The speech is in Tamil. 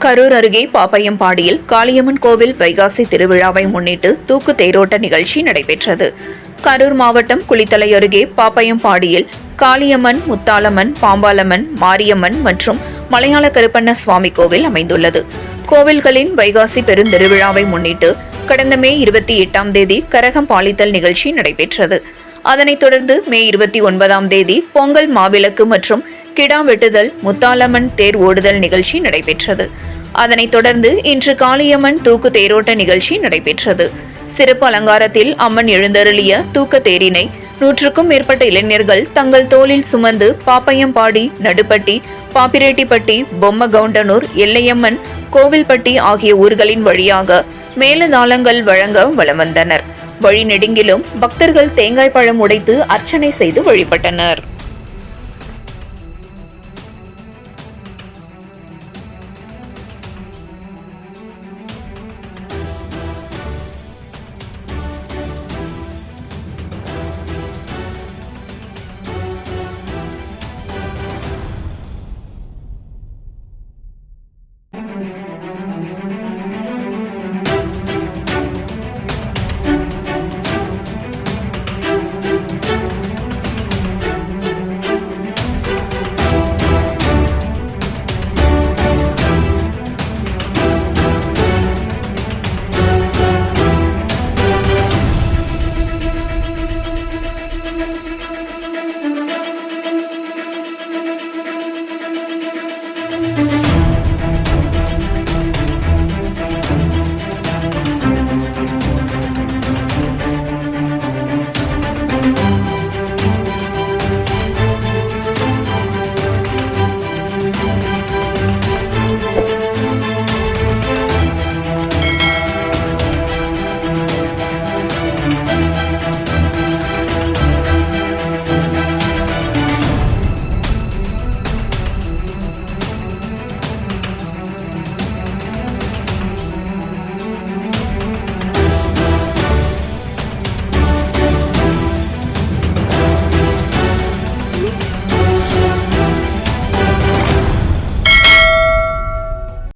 கரூர் அருகே பாப்பையம்பாடியில் காளியம்மன் கோவில் வைகாசி திருவிழாவை முன்னிட்டு தூக்கு தேரோட்ட நிகழ்ச்சி நடைபெற்றது. கரூர் மாவட்டம் குளித்தலை அருகே பாப்பையம்பாடியில் காளியம்மன், முத்தாலம்மன், பாம்பாலம்மன், மாரியம்மன் மற்றும் மலையாள கருப்பண்ண சுவாமி கோவில் அமைந்துள்ளது. கோவில்களின் வைகாசி பெருந்திருவிழாவை முன்னிட்டு கடந்த மே 28ஆம் தேதி கரகம் பாலித்தல் நிகழ்ச்சி நடைபெற்றது. அதனைத் தொடர்ந்து மே 29ஆம் தேதி பொங்கல் மாவிளக்கு மற்றும் கிடா வெட்டுதல், முத்தாலம்மன் தேர் ஓடுதல் நிகழ்ச்சி நடைபெற்றது. அதனைத் தொடர்ந்து இன்று காளியம்மன் தூக்கு தேரோட்ட நிகழ்ச்சி நடைபெற்றது. சிறப்பு அலங்காரத்தில் அம்மன் எழுந்தருளிய தூக்க தேரினை 100க்கும் மேற்பட்ட இளைஞர்கள் தங்கள் தோளில் சுமந்து பாப்பையம்பாடி, நடுப்பட்டி, பாப்பிரெட்டிப்பட்டி, பொம்மகவுண்டனூர், எல்லையம்மன், கோவில்பட்டி ஆகிய ஊர்களின் வழியாக மேலதாளங்கள் வழங்க வலம் வந்தனர். வழி நெடுங்கிலும் பக்தர்கள் தேங்காய் பழம் உடைத்து அர்ச்சனை செய்து வழிபட்டனர்.